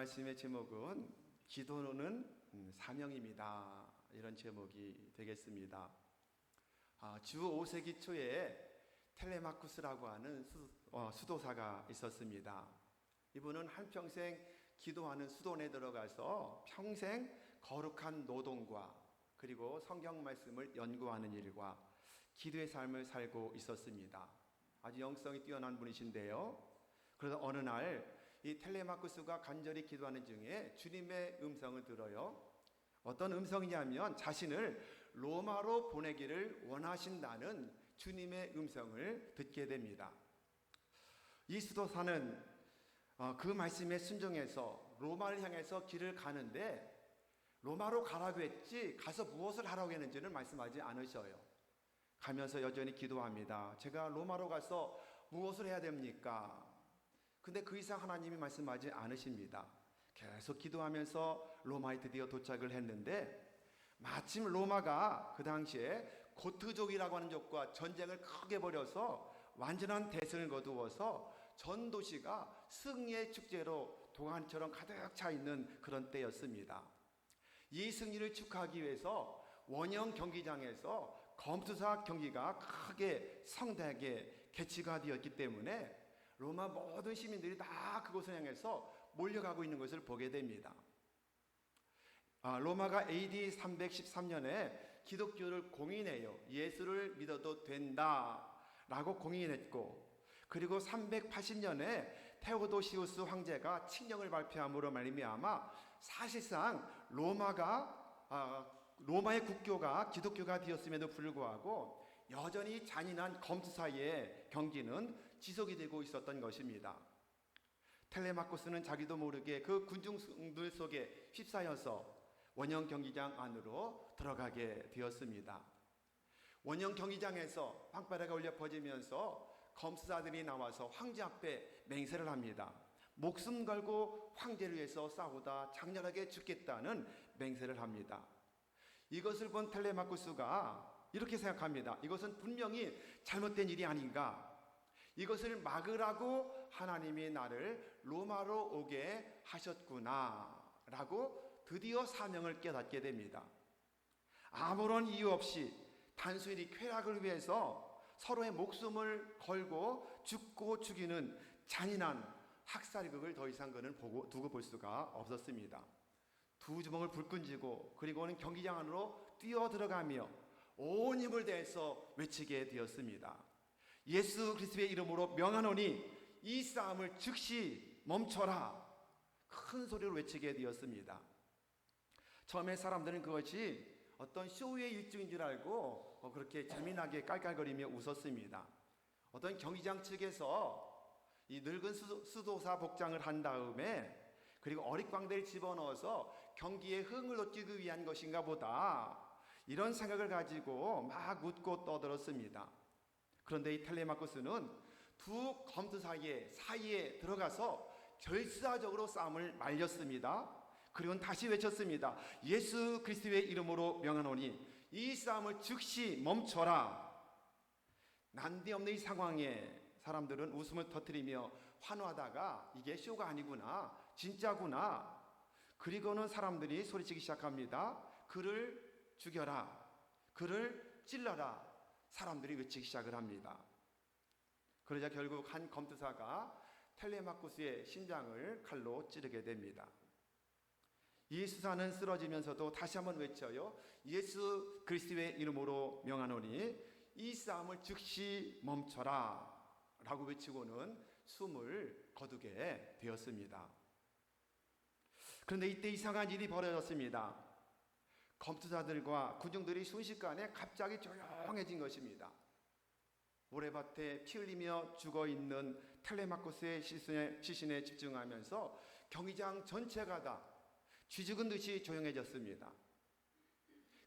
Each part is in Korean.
말씀의 제목은 기도는 사명입니다. 이런 제목이 되겠습니다. 주 5세기 초에 텔레마쿠스라고 하는 수도사가 있었습니다. 이분은 한평생 기도하는 수도원에 들어가서 평생 거룩한 노동과 그리고 성경 말씀을 연구하는 일과 기도의 삶을 살고 있었습니다. 아주 영성이 뛰어난 분이신데요. 그러다 어느 날 이 텔레마쿠스가 간절히 기도하는 중에 주님의 음성을 들어요. 어떤 음성이냐면 자신을 로마로 보내기를 원하신다는 주님의 음성을 듣게 됩니다. 이 수도사는 그 말씀에 순종해서 로마를 향해서 길을 가는데 로마로 가라고 했지 가서 무엇을 하라고 했는지는 말씀하지 않으셔요. 가면서 여전히 기도합니다. 제가 로마로 가서 무엇을 해야 됩니까? 근데 그 이상 하나님이 말씀하지 않으십니다. 계속 기도하면서 로마에 드디어 도착을 했는데 마침 로마가 그 당시에 고트족이라고 하는 족과 전쟁을 크게 벌여서 완전한 대승을 거두어서 전 도시가 승리의 축제로 동안처럼 가득 차 있는 그런 때였습니다. 이 승리를 축하하기 위해서 원형 경기장에서 검투사 경기가 크게 성대하게 개최가 되었기 때문에 로마 모든 시민들이 다 그곳을 향해서 몰려가고 있는 것을 보게 됩니다. 로마가 AD 313년에 기독교를 공인해요. 예수를 믿어도 된다라고 공인했고, 그리고 380년에 테오도시우스 황제가 칙령을 발표함으로 말미암아 사실상 로마의 국교가 기독교가 되었음에도 불구하고 여전히 잔인한 검투사의 경기는 지속이 되고 있었던 것입니다. 텔레마쿠스는 자기도 모르게 그 군중들 속에 휩싸여서 원형 경기장 안으로 들어가게 되었습니다. 원형 경기장에서 빵빠레가 울려 퍼지면서 검투사들이 나와서 황제 앞에 맹세를 합니다. 목숨 걸고 황제를 위해서 싸우다 장렬하게 죽겠다는 맹세를 합니다. 이것을 본 텔레마쿠스가 이렇게 생각합니다. 이것은 분명히 잘못된 일이 아닌가. 이것을 막으라고 하나님이 나를 로마로 오게 하셨구나 라고 드디어 사명을 깨닫게 됩니다. 아무런 이유 없이 단순히 쾌락을 위해서 서로의 목숨을 걸고 죽고 죽이는 잔인한 학살극을 더 이상 그는 두고 볼 수가 없었습니다. 두 주먹을 불끈 쥐고 그리고는 경기장 안으로 뛰어 들어가며 온 힘을 다해서 외치게 되었습니다. 예수 그리스도의 이름으로 명하노니 이 싸움을 즉시 멈춰라. 큰 소리로 외치게 되었습니다. 처음에 사람들은 그것이 어떤 쇼의 일종인 줄 알고 그렇게 재미나게 깔깔거리며 웃었습니다. 어떤 경기장 측에서 이 늙은 수도사 복장을 한 다음에 그리고 어릿광대를 집어넣어서 경기에 흥을 돋기 위한 것인가 보다 이런 생각을 가지고 막 웃고 떠들었습니다. 그런데 이 텔레마쿠스는 두 검투 사이에 들어가서 결사적으로 싸움을 말렸습니다. 그리고는 다시 외쳤습니다. 예수 그리스도의 이름으로 명하노니 이 싸움을 즉시 멈춰라. 난데없는 이 상황에 사람들은 웃음을 터뜨리며 환호하다가 이게 쇼가 아니구나, 진짜구나. 그리고는 사람들이 소리치기 시작합니다. 그를 죽여라, 그를 찔러라. 사람들이 외치기 시작을 합니다. 그러자 결국 한 검투사가 텔레마쿠스의 심장을 칼로 찌르게 됩니다. 이 수사는 쓰러지면서도 다시 한번 외쳐요. 예수 그리스도의 이름으로 명하노니 이 싸움을 즉시 멈춰라 라고 외치고는 숨을 거두게 되었습니다. 그런데 이때 이상한 일이 벌어졌습니다. 검투사들과 군중들이 순식간에 갑자기 조용해진 것입니다. 모래밭에 피 흘리며 죽어있는 텔레마쿠스의 시신에 집중하면서 경기장 전체가 다 쥐죽은 듯이 조용해졌습니다.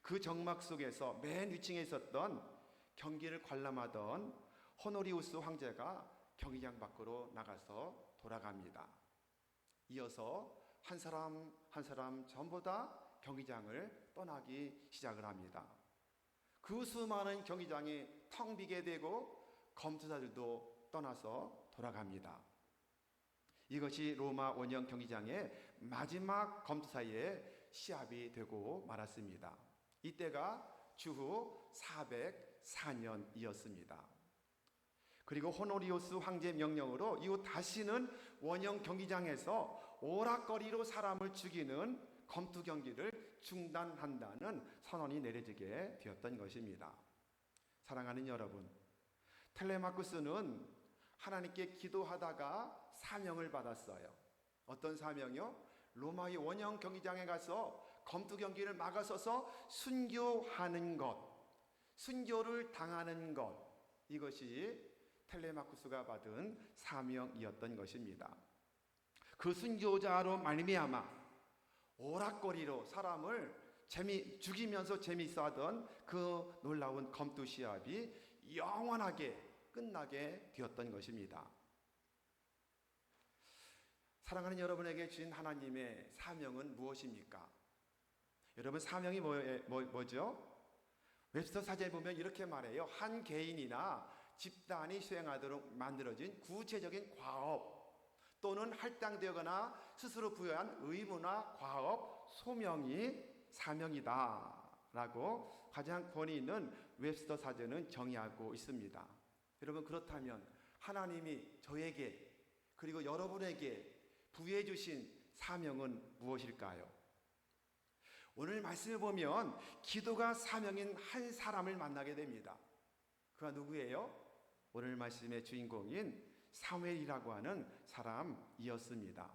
그 정막 속에서 맨 위층에 있었던 경기를 관람하던 호노리우스 황제가 경기장 밖으로 나가서 돌아갑니다. 이어서 한 사람 한 사람 전부 다 경기장을 떠나기 시작을 합니다. 그 수많은 경기장이 텅 비게 되고 검투사들도 떠나서 돌아갑니다. 이것이 로마 원형 경기장의 마지막 검투사의 시합이 되고 말았습니다. 이때가 주후 404년이었습니다. 그리고 호노리우스 황제 명령으로 이후 다시는 원형 경기장에서 오락거리로 사람을 죽이는 검투 경기를 중단한다는 선언이 내려지게 되었던 것입니다. 사랑하는 여러분, 텔레마쿠스는 하나님께 기도하다가 사명을 받았어요. 어떤 사명이요? 로마의 원형 경기장에 가서 검투 경기를 막아서서 순교하는 것, 순교를 당하는 것, 이것이 텔레마쿠스가 받은 사명이었던 것입니다. 그 순교자로 말미암아 오락거리로 사람을 죽이면서 재미있어하던 그 놀라운 검투 시합이 영원하게 끝나게 되었던 것입니다. 사랑하는 여러분에게 주신 하나님의 사명은 무엇입니까? 여러분, 사명이 뭐죠? 웹스터 사전에 보면 이렇게 말해요. 한 개인이나 집단이 수행하도록 만들어진 구체적인 과업 또는 할당되거나 스스로 부여한 의무나 과업, 소명이 사명이다 라고 가장 권위 있는 웹스터 사전은 정의하고 있습니다. 여러분, 그렇다면 하나님이 저에게 그리고 여러분에게 부여해 주신 사명은 무엇일까요? 오늘 말씀을 보면 기도가 사명인 한 사람을 만나게 됩니다. 그가 누구예요? 오늘 말씀의 주인공인 사무엘이라고 하는 사람이었습니다.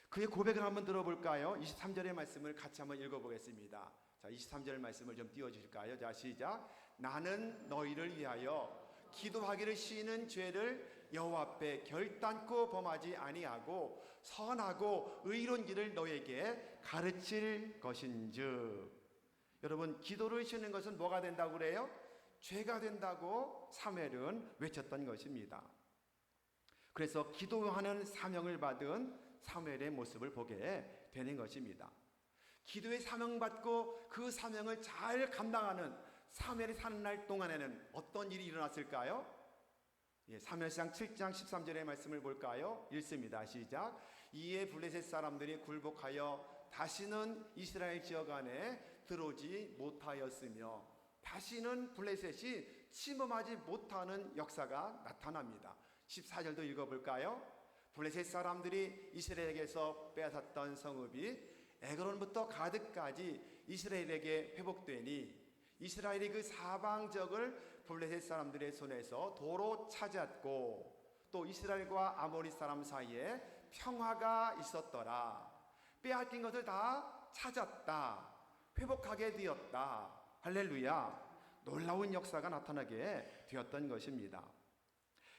그의 고백을 한번 들어볼까요? 23절의 말씀을 같이 한번 읽어보겠습니다. 자, 23절 말씀을 좀 띄워주실까요? 자, 시작. 나는 너희를 위하여 기도하기를 쉬는 죄를 여호와 앞에 결단코 범하지 아니하고 선하고 의로운 길을 너에게 가르칠 것인즉. 여러분, 기도를 쉬는 것은 뭐가 된다고 그래요? 죄가 된다고 사무엘은 외쳤던 것입니다. 그래서 기도하는 사명을 받은 사무엘의 모습을 보게 되는 것입니다. 기도의 사명받고 그 사명을 잘 감당하는 사무엘이 사는 날 동안에는 어떤 일이 일어났을까요? 사무엘상 7장 13절의 말씀을 볼까요? 읽습니다. 시작. 이에 블레셋 사람들이 굴복하여 다시는 이스라엘 지역 안에 들어오지 못하였으며 다시는 블레셋이 침범하지 못하는 역사가 나타납니다. 14절도 읽어볼까요? 블레셋 사람들이 이스라엘에게서 빼앗았던 성읍이 에그론부터 가드까지 이스라엘에게 회복되니 이스라엘이 그 사방적을 블레셋 사람들의 손에서 도로 찾았고 또 이스라엘과 아모리 사람 사이에 평화가 있었더라. 빼앗긴 것을 다 찾았다. 회복하게 되었다. 할렐루야. 놀라운 역사가 나타나게 되었던 것입니다.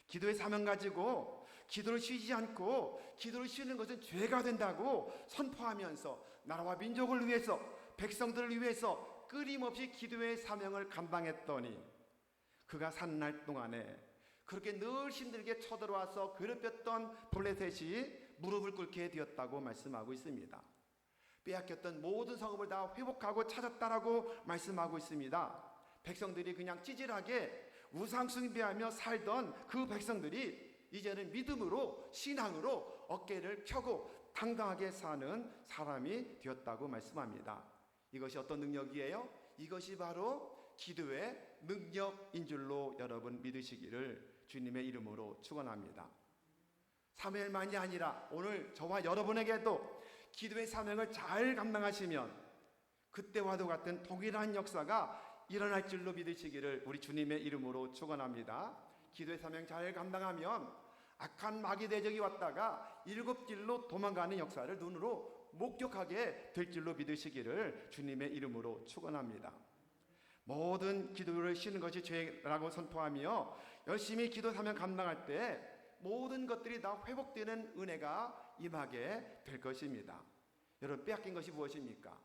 기도의 사명 가지고 기도를 쉬지 않고 기도를 쉬는 것은 죄가 된다고 선포하면서 나라와 민족을 위해서 백성들을 위해서 끊임없이 기도의 사명을 감당했더니 그가 사는 날 동안에 그렇게 늘 힘들게 쳐들어와서 괴롭혔던 블레셋이 무릎을 꿇게 되었다고 말씀하고 있습니다. 빼앗겼던 모든 성읍을 다 회복하고 찾았다라고 말씀하고 있습니다. 백성들이 그냥 찌질하게 우상 숭배하며 살던 그 백성들이 이제는 믿음으로 신앙으로 어깨를 펴고 당당하게 사는 사람이 되었다고 말씀합니다. 이것이 어떤 능력이에요? 이것이 바로 기도의 능력인 줄로 여러분 믿으시기를 주님의 이름으로 축원합니다. 사무엘만이 아니라 오늘 저와 여러분에게도 기도의 사명을 잘 감당하시면 그때와도 같은 동일한 역사가 일어날 줄로 믿으시기를 우리 주님의 이름으로 축원합니다. 기도의 사명 잘 감당하면 악한 마귀 대적이 왔다가 일곱 길로 도망가는 역사를 눈으로 목격하게 될 줄로 믿으시기를 주님의 이름으로 축원합니다. 모든 기도를 쉬는 것이 죄라고 선포하며 열심히 기도 사명 감당할 때 모든 것들이 다 회복되는 은혜가 임하게 될 것입니다. 여러분, 빼앗긴 것이 무엇입니까?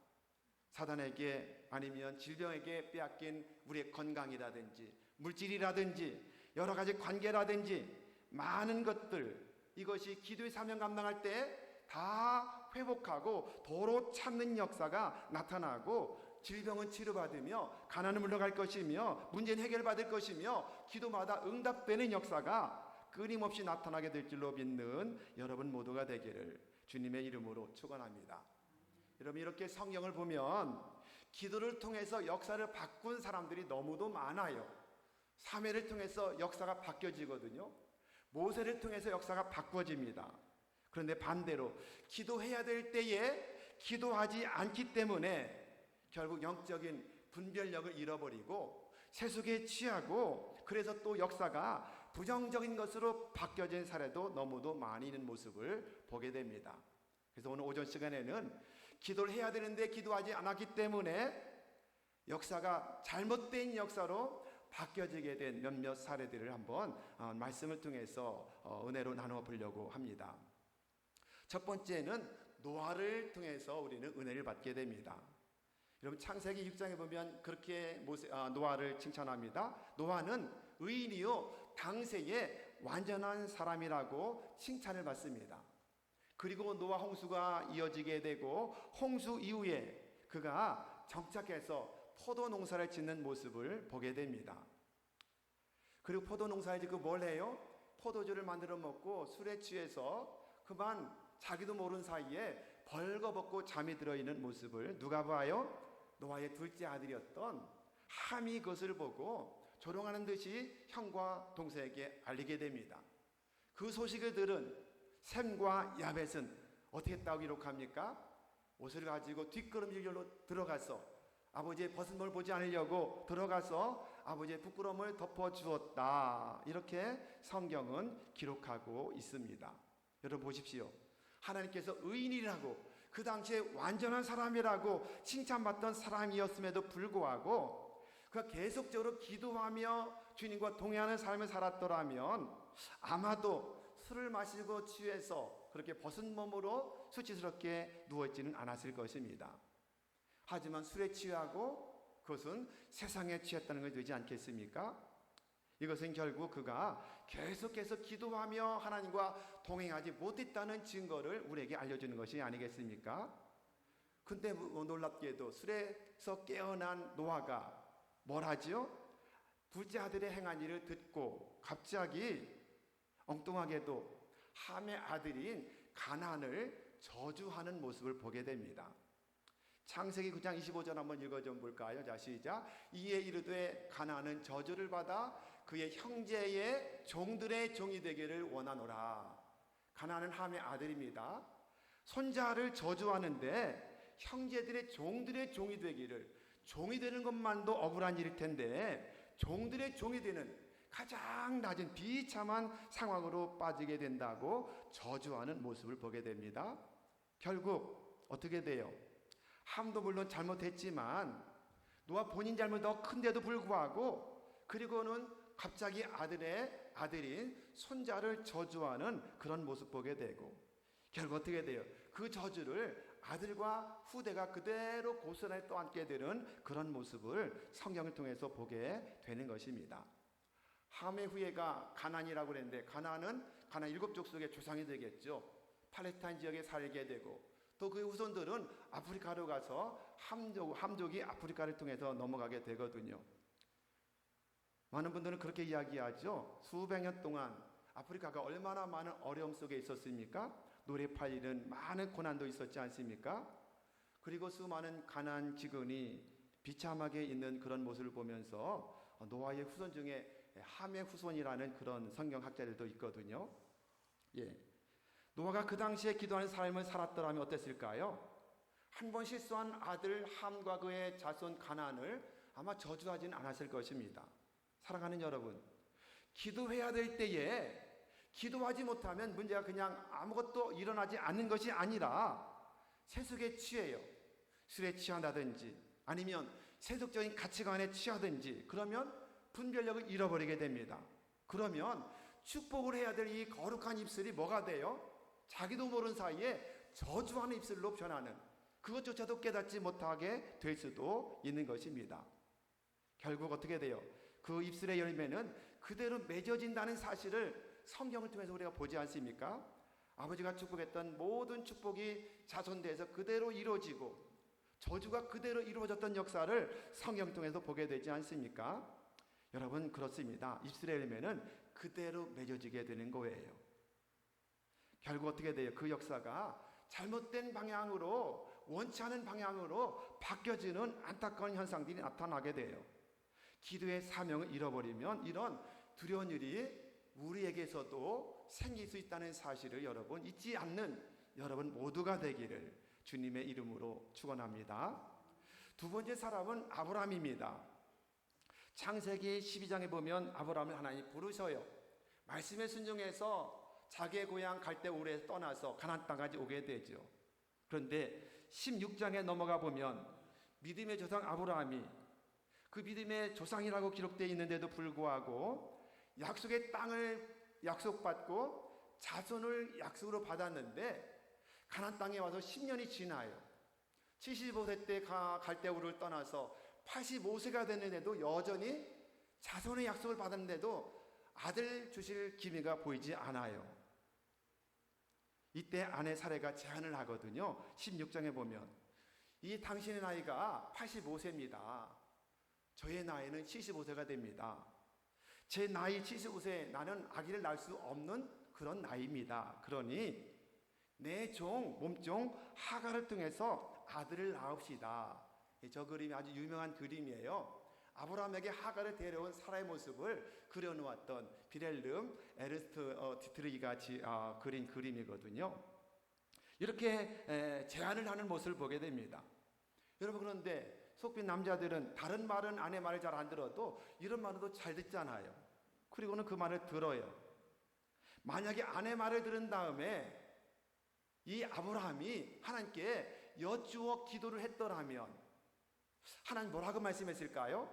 사단에게 아니면 질병에게 빼앗긴 우리의 건강이라든지 물질이라든지 여러 가지 관계라든지 많은 것들, 이것이 기도의 사명 감당할 때 다 회복하고 도로 찾는 역사가 나타나고 질병은 치료받으며 가난은 물러갈 것이며 문제는 해결받을 것이며 기도마다 응답되는 역사가 끊임없이 나타나게 될 줄로 믿는 여러분 모두가 되기를 주님의 이름으로 축원합니다. 여러분, 이렇게 성경을 보면 기도를 통해서 역사를 바꾼 사람들이 너무도 많아요. 사무엘을 통해서 역사가 바뀌어지거든요. 모세를 통해서 역사가 바꿔집니다. 그런데 반대로 기도해야 될 때에 기도하지 않기 때문에 결국 영적인 분별력을 잃어버리고 세속에 취하고, 그래서 또 역사가 부정적인 것으로 바뀌어진 사례도 너무도 많이 있는 모습을 보게 됩니다. 그래서 오늘 오전 시간에는 기도를 해야 되는데 기도하지 않았기 때문에 역사가 잘못된 역사로 바뀌어지게 된 몇몇 사례들을 한번 말씀을 통해서 은혜로 나눠 보려고 합니다. 첫 번째는 노아를 통해서 우리는 은혜를 받게 됩니다. 여러분, 창세기 6장에 보면 그렇게 노아를 칭찬합니다. 노아는 의인이요 당세에 완전한 사람이라고 칭찬을 받습니다. 그리고 노아 홍수가 이어지게 되고 홍수 이후에 그가 정착해서 포도 농사를 짓는 모습을 보게 됩니다. 그리고 포도 농사에 짓고 뭘 해요? 포도주를 만들어 먹고 술에 취해서 그만 자기도 모르는 사이에 벌거벗고 잠이 들어있는 모습을 누가 봐요? 노아의 둘째 아들이었던 함이 그것을 보고 조롱하는 듯이 형과 동생에게 알리게 됩니다. 그 소식을 들은 셈과 야벳은 어떻게 했다고 기록합니까? 옷을 가지고 뒷걸음질로 들어가서 아버지의 벗은 몸을 보지 않으려고 들어가서 아버지의 부끄러움을 덮어주었다. 이렇게 성경은 기록하고 있습니다. 여러분 보십시오. 하나님께서 의인이라고 그 당시에 완전한 사람이라고 칭찬받던 사람이었음에도 불구하고 그가 계속적으로 기도하며 주님과 동행하는 삶을 살았더라면 아마도 술을 마시고 취해서 그렇게 벗은 몸으로 수치스럽게 누워있지는 않았을 것입니다. 하지만 술에 취하고 그것은 세상에 취했다는 것이 되지 않겠습니까? 이것은 결국 그가 계속해서 기도하며 하나님과 동행하지 못했다는 증거를 우리에게 알려주는 것이 아니겠습니까? 근데 놀랍게도 술에서 깨어난 노아가 뭘 하지요? 둘째 아들의 행한 일을 듣고 갑자기 엉뚱하게도 함의 아들인 가나안을 저주하는 모습을 보게 됩니다. 창세기 9장 25절 한번 읽어 좀 볼까요? 자, 시작. 이에 이르되 가나안은 저주를 받아 그의 형제의 종들의 종이 되기를 원하노라. 가나안은 함의 아들입니다. 손자를 저주하는데 형제들의 종들의 종이 되기를, 종이 되는 것만도 억울한 일일 텐데 종들의 종이 되는 가장 낮은 비참한 상황으로 빠지게 된다고 저주하는 모습을 보게 됩니다. 결국 어떻게 돼요? 함도 물론 잘못했지만 노아 본인 잘못 더 큰데도 불구하고 그리고는 갑자기 아들의 아들인 손자를 저주하는 그런 모습 보게 되고 결국 어떻게 돼요? 그 저주를 아들과 후대가 그대로 고스란히 떠안게 되는 그런 모습을 성경을 통해서 보게 되는 것입니다. 함의 후예가 가나안이라고 그랬는데 가나안은 가나안 7족속의 조상이 되겠죠. 팔레스타인 지역에 살게 되고 또 그 후손들은 아프리카로 가서 함족이 아프리카를 통해서 넘어가게 되거든요. 많은 분들은 그렇게 이야기하죠. 수백 년 동안 아프리카가 얼마나 많은 어려움 속에 있었습니까? 노래 팔리는 많은 고난도 있었지 않습니까? 그리고 수많은 가난안 기근이 비참하게 있는 그런 모습을 보면서 노아의 후손 중에 함의 후손이라는 그런 성경학자들도 있거든요. 예. 노아가 그 당시에 기도하는 삶을 살았더라면 어땠을까요? 한 번 실수한 아들 함과 그의 자손 가나안을 아마 저주하지는 않았을 것입니다. 사랑하는 여러분, 기도해야 될 때에 기도하지 못하면 문제가 그냥 아무것도 일어나지 않는 것이 아니라 세속에 취해요. 술에 취한다든지 아니면 세속적인 가치관에 취하든지 그러면 분별력을 잃어버리게 됩니다. 그러면 축복을 해야 될 이 거룩한 입술이 뭐가 돼요? 자기도 모르는 사이에 저주하는 입술로 변하는, 그것조차도 깨닫지 못하게 될 수도 있는 것입니다. 결국 어떻게 돼요? 그 입술의 열매는 그대로 맺어진다는 사실을 성경을 통해서 우리가 보지 않습니까? 아버지가 축복했던 모든 축복이 자손대에서 그대로 이루어지고 저주가 그대로 이루어졌던 역사를 성경 통해서 보게 되지 않습니까? 여러분 그렇습니다. 입술의 열매는 그대로 맺어지게 되는 거예요. 결국 어떻게 돼요? 그 역사가 잘못된 방향으로, 원치 않은 방향으로 바뀌어지는 안타까운 현상들이 나타나게 돼요. 기도의 사명을 잃어버리면 이런 두려운 일이 우리에게서도 생길 수 있다는 사실을 여러분 잊지 않는 여러분 모두가 되기를 주님의 이름으로 축원합니다. 두 번째 사람은 아브라함입니다. 창세기 12장에 보면 아브라함을 하나님이 부르셔요. 말씀에 순종해서 자기의 고향 갈대우르에서 떠나서 가나안 땅까지 오게 되죠. 그런데 16장에 넘어가 보면 믿음의 조상 아브라함이 그 믿음의 조상이라고 기록되어 있는데도 불구하고 약속의 땅을 약속받고 자손을 약속으로 받았는데 가나안 땅에 와서 10년이 지나요. 75세 때 갈대우르를 떠나서 85세가 됐는데도 여전히 자손의 약속을 받았는데도 아들 주실 기미가 보이지 않아요. 이때 아내 사례가 제안을 하거든요. 16장에 보면 이 당신의 나이가 85세입니다. 저의 나이는 75세가 됩니다. 제 나이 75세 나는 아기를 낳을 수 없는 그런 나이입니다. 그러니 내 종, 몸종 하갈을 통해서 아들을 낳읍시다. 저 그림이 아주 유명한 그림이에요. 아브라함에게 하갈을 데려온 사라의 모습을 그려놓았던 비렐름 에르스트 디트리히가 그린 그림이거든요. 이렇게 제안을 하는 모습을 보게 됩니다. 여러분, 그런데 속빈 남자들은 다른 말은 아내 말을 잘 안 들어도 이런 말도 잘 듣잖아요. 그리고는 그 말을 들어요. 만약에 아내 말을 들은 다음에 이 아브라함이 하나님께 여쭈어 기도를 했더라면 하나님 뭐라고 말씀했을까요?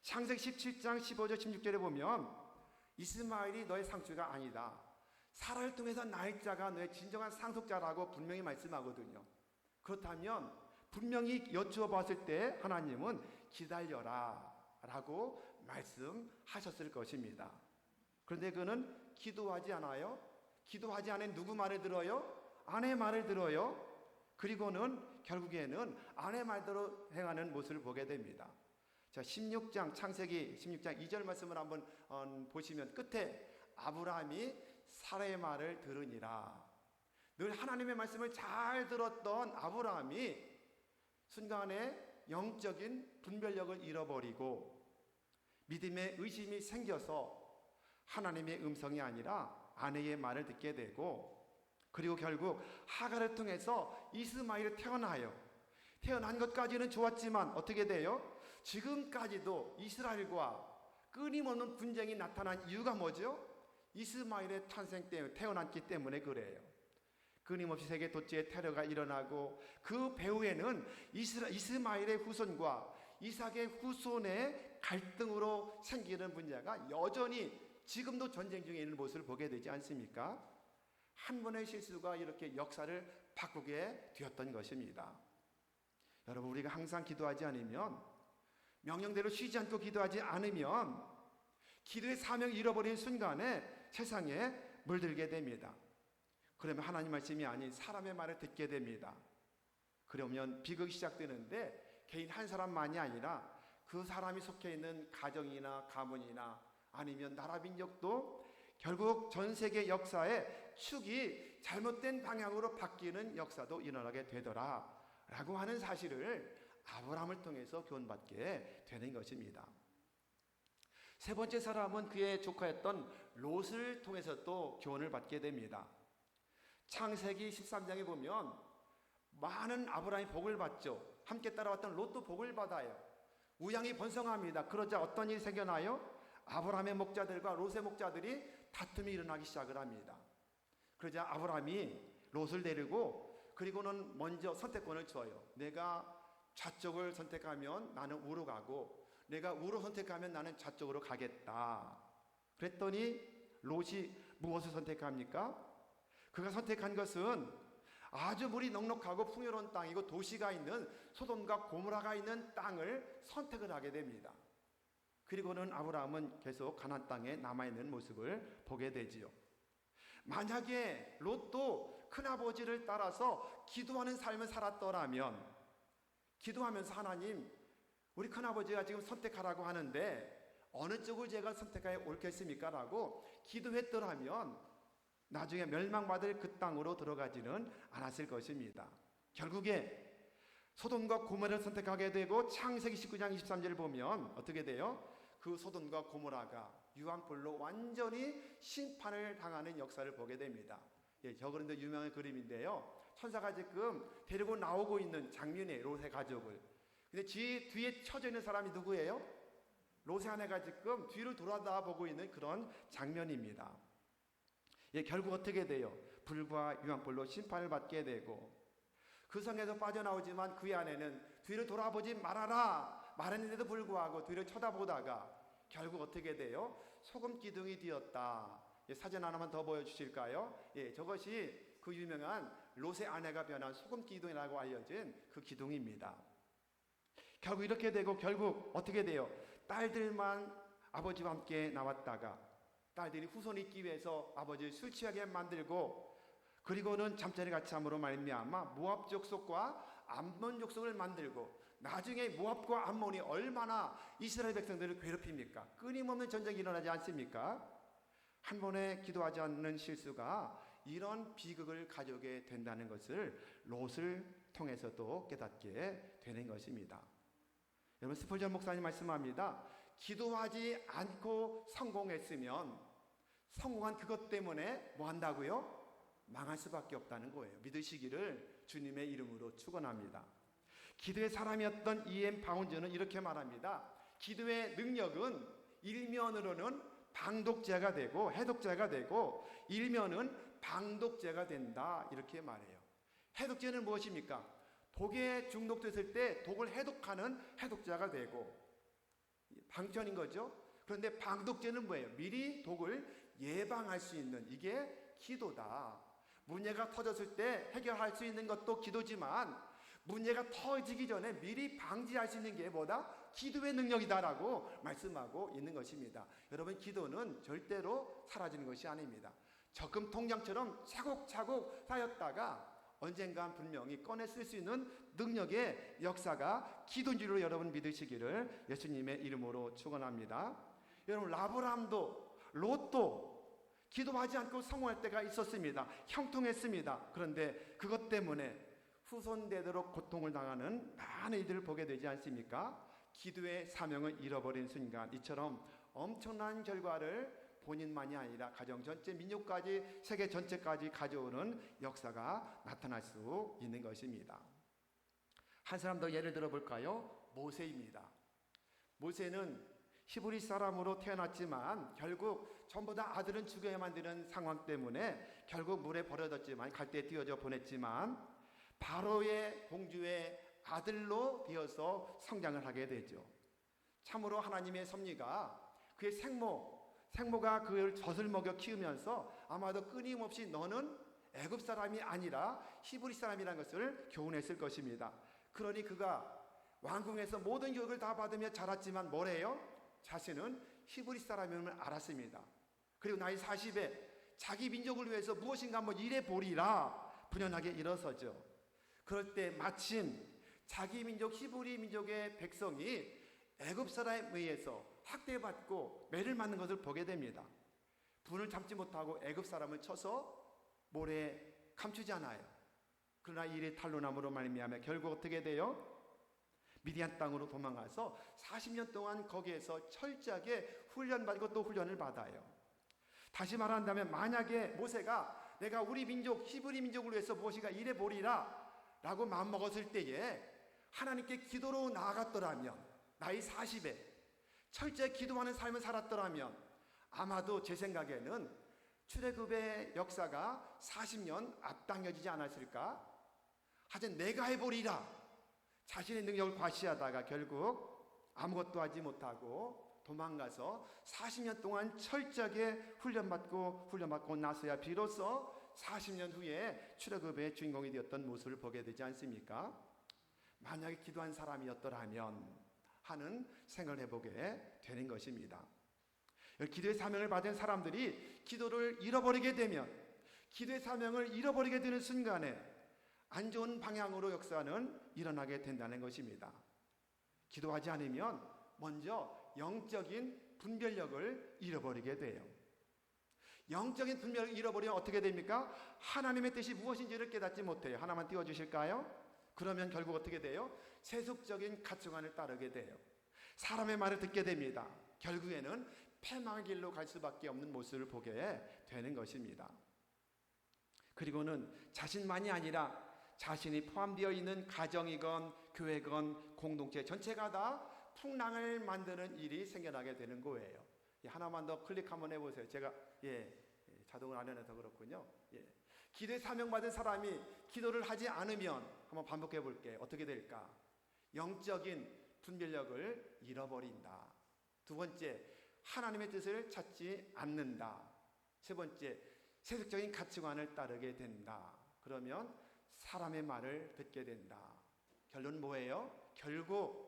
창세기 17장 15절 16절에 보면 이스마엘이 너의 상주가 아니다. 사라를 통해서 낳을 자가 너의 진정한 상속자라고 분명히 말씀하거든요. 그렇다면 분명히 여쭈어 봤을 때 하나님은 기다려라 라고 말씀하셨을 것입니다. 그런데 그는 기도하지 않아요. 기도하지 않은 누구 말을 들어요? 아내 말을 들어요. 그리고는 결국에는 아내 말대로 행하는 모습을 보게 됩니다. 자, 16장 창세기 16장 2절 말씀을 한번 보시면 끝에 아브라함이 사라의 말을 들으니라. 늘 하나님의 말씀을 잘 들었던 아브라함이 순간에 영적인 분별력을 잃어버리고 믿음의 의심이 생겨서 하나님의 음성이 아니라 아내의 말을 듣게 되고, 그리고 결국 하갈을 통해서 이스마엘이 태어나요. 태어난 것까지는 좋았지만 어떻게 돼요? 지금까지도 이스라엘과 끊임없는 분쟁이 나타난 이유가 뭐죠? 이스마엘의 탄생 때문에, 태어났기 때문에 그래요. 끊임없이 세계 도처에 테러가 일어나고 그 배후에는 이스마엘의 후손과 이삭의 후손의 갈등으로 생기는 문제가 여전히 지금도 전쟁 중에 있는 모습을 보게 되지 않습니까? 한 번의 실수가 이렇게 역사를 바꾸게 되었던 것입니다. 여러분, 우리가 항상 기도하지 않으면, 명령대로 쉬지 않고 기도하지 않으면 기도의 사명을 잃어버린 순간에 세상에 물들게 됩니다. 그러면 하나님 말씀이 아닌 사람의 말을 듣게 됩니다. 그러면 비극이 시작되는데 개인 한 사람만이 아니라 그 사람이 속해 있는 가정이나 가문이나 아니면 나라 민족도 결국 전 세계 역사의 축이 잘못된 방향으로 바뀌는 역사도 일어나게 되더라 라고 하는 사실을 아브라함을 통해서 교훈받게 되는 것입니다. 세 번째 사람은 그의 조카였던 롯을 통해서 또 교훈을 받게 됩니다. 창세기 13장에 보면 많은 아브라함이 복을 받죠. 함께 따라왔던 롯도 복을 받아요. 우양이 번성합니다. 그러자 어떤 일이 생겨나요? 아브라함의 목자들과 롯의 목자들이 다툼이 일어나기 시작을 합니다. 그러자 아브라함이 롯을 데리고 그리고는 먼저 선택권을 줘요. 내가 좌쪽을 선택하면 나는 우로 가고, 내가 우로 선택하면 나는 좌쪽으로 가겠다. 그랬더니 롯이 무엇을 선택합니까? 그가 선택한 것은 아주 물이 넉넉하고 풍요로운 땅이고 도시가 있는 소돔과 고모라가 있는 땅을 선택을 하게 됩니다. 그리고는 아브라함은 계속 가나안 땅에 남아있는 모습을 보게 되지요. 만약에 롯도 큰아버지를 따라서 기도하는 삶을 살았더라면, 기도하면서 하나님, 우리 큰아버지가 지금 선택하라고 하는데 어느 쪽을 제가 선택하여 옳겠습니까? 라고 기도했더라면 나중에 멸망받을 그 땅으로 들어가지는 않았을 것입니다. 결국에 소돔과 고모라를 선택하게 되고 창세기 19장 23절을 보면 어떻게 돼요? 그 소돔과 고모라가 유황불로 완전히 심판을 당하는 역사를 보게 됩니다. 저그런데 유명한 그림인데요. 천사가 지금 데리고 나오고 있는 장면이에요. 롯의 가족을. 근데 뒤에 쳐져 있는 사람이 누구예요? 롯의 아내가 지금 뒤를 돌아다 보고 있는 그런 장면입니다. 결국 어떻게 돼요? 불과 유황불로 심판을 받게 되고 그 성에서 빠져나오지만 그의 아내는 뒤를 돌아보지 말아라 말했는데도 불구하고 뒤를 쳐다보다가 결국 어떻게 돼요? 소금 기둥이 되었다. 사진 하나만 더 보여주실까요? 저것이 그 유명한 롯의 아내가 변한 소금 기둥이라고 알려진 그 기둥입니다. 결국 이렇게 되고 결국 어떻게 돼요? 딸들만 아버지와 함께 나왔다가 딸들이 후손 있기 위해서 아버지를 술 취하게 만들고 그리고는 잠자리 같이 함으로 말미암아 모압 족속과 암몬 족속을 만들고 나중에 모압과 암몬이 얼마나 이스라엘 백성들을 괴롭힙니까? 끊임없는 전쟁이 일어나지 않습니까? 한 번에 기도하지 않는 실수가 이런 비극을 가져오게 된다는 것을 롯을 통해서도 깨닫게 되는 것입니다. 여러분 스펄전 목사님 말씀합니다. 기도하지 않고 성공했으면 성공한 그것 때문에 뭐 한다고요? 망할 수밖에 없다는 거예요. 믿으시기를 주님의 이름으로 축원합니다. 기도의 사람이었던 E.M. 바운저는 이렇게 말합니다. 기도의 능력은 일면으로는 방독제가 되고 해독제가 되고 일면은 방독제가 된다 이렇게 말해요. 해독제는 무엇입니까? 독에 중독됐을 때 독을 해독하는 해독제가 되고 방전인 거죠. 그런데 방독제는 뭐예요? 미리 독을 예방할 수 있는 이게 기도다. 문제가 터졌을 때 해결할 수 있는 것도 기도지만 문제가 터지기 전에 미리 방지할 수 있는 게 뭐다? 기도의 능력이다라고 말씀하고 있는 것입니다. 여러분 기도는 절대로 사라지는 것이 아닙니다. 적금 통장처럼 차곡차곡 쌓였다가 언젠간 분명히 꺼내 쓸 수 있는 능력의 역사가 기도인 줄로 여러분 믿으시기를 예수님의 이름으로 축원합니다. 여러분 아브라함도 롯도 기도하지 않고 성공할 때가 있었습니다. 형통했습니다. 그런데 그것 때문에 후손되도록 고통을 당하는 많은 이들을 보게 되지 않습니까? 기도의 사명을 잃어버린 순간 이처럼 엄청난 결과를 본인만이 아니라 가정 전체, 민족까지, 세계 전체까지 가져오는 역사가 나타날 수 있는 것입니다. 한 사람 더 예를 들어볼까요? 모세입니다. 모세는 히브리 사람으로 태어났지만 결국 전부 다 아들은 죽여야만 되는 상황 때문에 결국 물에 버려졌지만 갈대에 띄워져 보냈지만 바로의 공주의 아들로 되어서 성장을 하게 되죠. 참으로 하나님의 섭리가 그의 생모가 그를 젖을 먹여 키우면서 아마도 끊임없이 너는 애굽 사람이 아니라 히브리 사람이라는 것을 교훈했을 것입니다. 그러니 그가 왕궁에서 모든 교육을 다 받으며 자랐지만 뭐래요? 자신은 히브리 사람임을 알았습니다. 그리고 나이 40에 자기 민족을 위해서 무엇인가 한번 일해 보리라 분연하게 일어서죠. 그럴 때 마침 자기 민족 히브리 민족의 백성이 애굽 사람에 의해서 학대받고 매를 맞는 것을 보게 됩니다. 분을 참지 못하고 애굽 사람을 쳐서 모래에 감추잖아요. 그러나 일이 탄로남으로 말미암아 결국 어떻게 돼요? 미디안 땅으로 도망가서 40년 동안 거기에서 철저하게 훈련받고 또 훈련을 받아요. 다시 말한다면 만약에 모세가 내가 우리 민족 히브리 민족을 위해서 무엇인가 일해 보리라 라고 마음먹었을 때에 하나님께 기도로 나아갔더라면 나이 40에 철저히 기도하는 삶을 살았더라면 아마도 제 생각에는 출애굽의 역사가 40년 앞당겨지지 않았을까? 하여튼 내가 해보리라 자신의 능력을 과시하다가 결국 아무것도 하지 못하고 도망가서 40년 동안 철저하게 훈련받고 나서야 비로소 40년 후에 출애굽의 주인공이 되었던 모습을 보게 되지 않습니까? 만약에 기도한 사람이었더라면 하는 생각을 해보게 되는 것입니다. 기도의 사명을 받은 사람들이 기도를 잃어버리게 되면 기도의 사명을 잃어버리게 되는 순간에 안 좋은 방향으로 역사는 일어나게 된다는 것입니다. 기도하지 않으면 먼저 영적인 분별력을 잃어버리게 돼요. 영적인 분별력을 잃어버리면 어떻게 됩니까? 하나님의 뜻이 무엇인지를 깨닫지 못해요. 하나만 띄워주실까요? 그러면 결국 어떻게 돼요? 세속적인 가치관을 따르게 돼요. 사람의 말을 듣게 됩니다. 결국에는 패망의 길로 갈 수밖에 없는 모습을 보게 되는 것입니다. 그리고는 자신만이 아니라 자신이 포함되어 있는 가정이건 교회건 공동체 전체가 다 풍랑을 만드는 일이 생겨나게 되는 거예요. 하나만 더 클릭 한번 해보세요. 제가 자동을 안 해놔서 그렇군요. 기도에 사명받은 사람이 기도를 하지 않으면 한번 반복해 볼게요. 어떻게 될까? 영적인 분별력을 잃어버린다. 두 번째, 하나님의 뜻을 찾지 않는다. 세 번째, 세속적인 가치관을 따르게 된다. 그러면 사람의 말을 듣게 된다. 결론은 뭐예요? 결국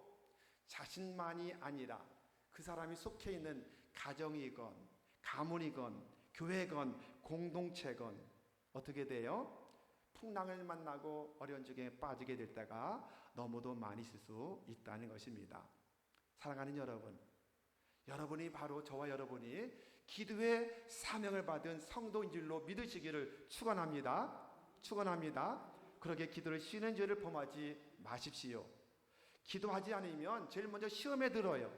자신만이 아니라 그 사람이 속해 있는 가정이건 가문이건 교회건 공동체건 어떻게 돼요? 풍랑을 만나고 어려운 중에 빠지게 될 때가 너무도 많이 있을 수 있다는 것입니다. 사랑하는 여러분, 여러분이 바로 저와 여러분이 기도의 사명을 받은 성도인 줄로 믿으시기를 축원합니다. 그러게 기도를 쉬는 죄를 범하지 마십시오. 기도하지 않으면 제일 먼저 시험에 들어요.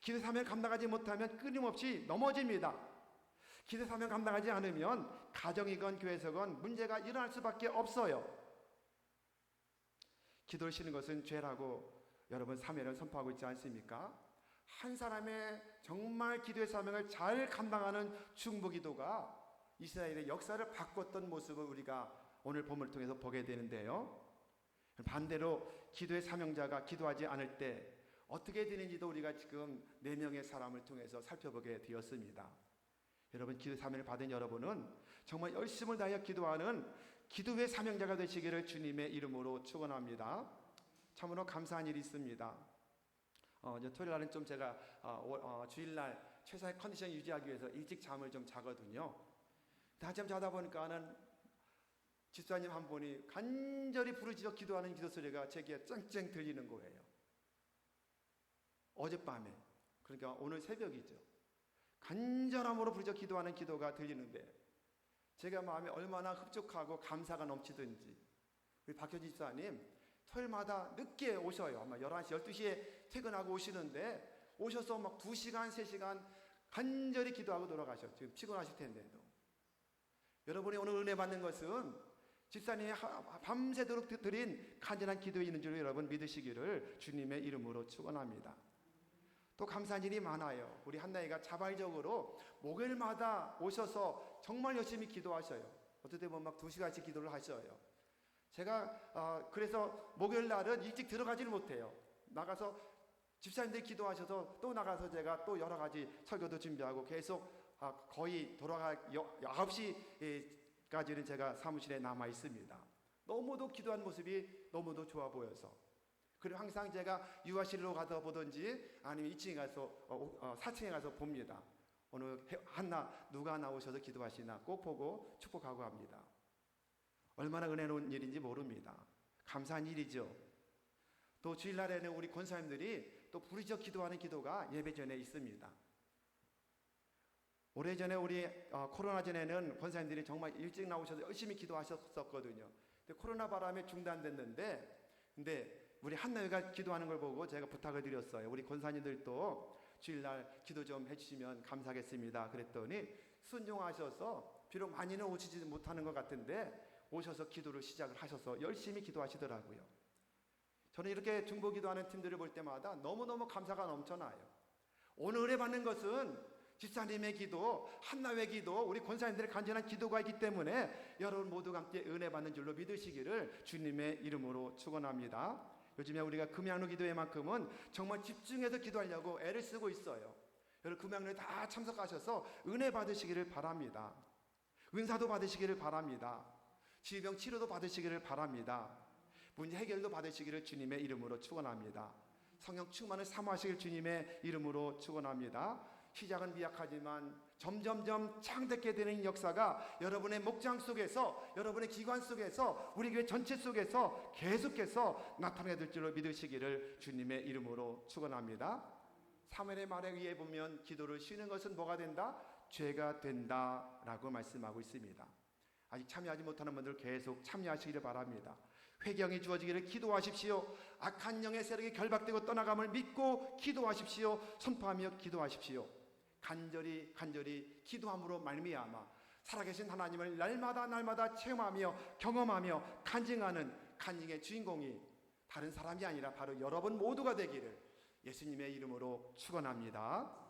기도 사명 감당하지 못하면 끊임없이 넘어집니다. 기도 사명 감당하지 않으면 가정이건 교회에서건 문제가 일어날 수밖에 없어요. 기도를 쉬는 것은 죄라고 여러분 사면을 선포하고 있지 않습니까? 한 사람의 정말 기도의 사명을 잘 감당하는 중보기도가 이스라엘의 역사를 바꿨던 모습을 우리가 오늘 본문을 통해서 보게 되는데요. 반대로 기도의 사명자가 기도하지 않을 때 어떻게 되는지도 우리가 지금 4명의 사람을 통해서 살펴보게 되었습니다. 여러분, 기도의 사명을 받은 여러분은 정말 열심을 다하여 기도하는 기도의 사명자가 되시기를 주님의 이름으로 축원합니다. 참으로 감사한 일이 있습니다. 토요일 날은 좀 제가 주일날 최상의 컨디션 유지하기 위해서 일찍 잠을 좀 자거든요. 낮잠 자다 보니까는 집사님 한 분이 간절히 부르짖어 기도하는 기도 소리가 제 귀에 쨍쨍 들리는 거예요. 어젯밤에, 그러니까 오늘 새벽이죠. 간절함으로 부르짖어 기도하는 기도가 들리는데 제가 마음에 얼마나 흡족하고 감사가 넘치든지 우리 박효진 집사님 토요일마다 늦게 오셔요. 아마 11시, 12시에 퇴근하고 오시는데 오셔서 막 2시간, 3시간 간절히 기도하고 돌아가셨죠. 지금 피곤하실 텐데도. 여러분이 오늘 은혜 받는 것은 집사님이 밤새도록 드린 간절한 기도에 있는 줄 여러분 믿으시기를 주님의 이름으로 축원합니다. 또 감사한 일이 많아요. 우리 한나이가 자발적으로 목요일마다 오셔서 정말 열심히 기도하셔요. 어떨 때 보면 막 2시간씩 기도를 하셔요. 제가 그래서 목요일 날은 일찍 들어가지를 못해요. 나가서 집사님들이 기도하셔서 또 나가서 제가 또 여러 가지 설교도 준비하고 계속 거의 돌아가 9시까지는 제가 사무실에 남아 있습니다. 너무도 기도한 모습이 너무도 좋아 보여서. 그리고 항상 제가 유아실로 가서 보든지 아니면 2층에 가서 4층에 가서 봅니다. 오늘 한나 누가 나오셔서 기도하시나 꼭 보고 축복하고 합니다. 얼마나 은혜로운 일인지 모릅니다. 감사한 일이죠. 또 주일날에는 우리 권사님들이 또 부르짖어 기도하는 기도가 예배 전에 있습니다. 오래전에 우리 코로나 전에는 권사님들이 정말 일찍 나오셔서 열심히 기도하셨었거든요. 근데 코로나 바람에 중단됐는데 근데 우리 한나이가 기도하는 걸 보고 제가 부탁을 드렸어요. 우리 권사님들도 주일날 기도 좀 해주시면 감사하겠습니다. 그랬더니 순종하셔서 비록 많이는 오시지 못하는 것 같은데 오셔서 기도를 시작을 하셔서 열심히 기도하시더라고요. 저는 이렇게 중보 기도하는 팀들을 볼 때마다 너무너무 감사가 넘쳐나요. 오늘 은혜 받는 것은 집사님의 기도, 한나의 기도, 우리 권사님들의 간절한 기도가 있기 때문에 여러분 모두가 함께 은혜 받는 줄로 믿으시기를 주님의 이름으로 축원합니다. 요즘에 우리가 금양로 기도회만큼은 정말 집중해서 기도하려고 애를 쓰고 있어요. 여러분 금양로에 다 참석하셔서 은혜 받으시기를 바랍니다. 은사도 받으시기를 바랍니다. 질병 치료도 받으시기를 바랍니다. 문제 해결도 받으시기를 주님의 이름으로 축원합니다. 성령 충만을 사모하시길 주님의 이름으로 축원합니다. 시작은 미약하지만 점점점 창대케 되는 역사가 여러분의 목장 속에서, 여러분의 기관 속에서, 우리 교회 전체 속에서 계속해서 나타나게 될 줄로 믿으시기를 주님의 이름으로 축원합니다. 사무엘의 말에 의해 보면 기도를 쉬는 것은 뭐가 된다? 죄가 된다라고 말씀하고 있습니다. 아직 참여하지 못하는 분들 계속 참여하시기를 바랍니다. 회경이 주어지기를 기도하십시오. 악한 영의 세력이 결박되고 떠나감을 믿고 기도하십시오. 선포하며 기도하십시오. 간절히 기도함으로 말미암아 살아계신 하나님을 날마다 체험하며 경험하며 간증하는 간증의 주인공이 다른 사람이 아니라 바로 여러분 모두가 되기를 예수님의 이름으로 축원합니다.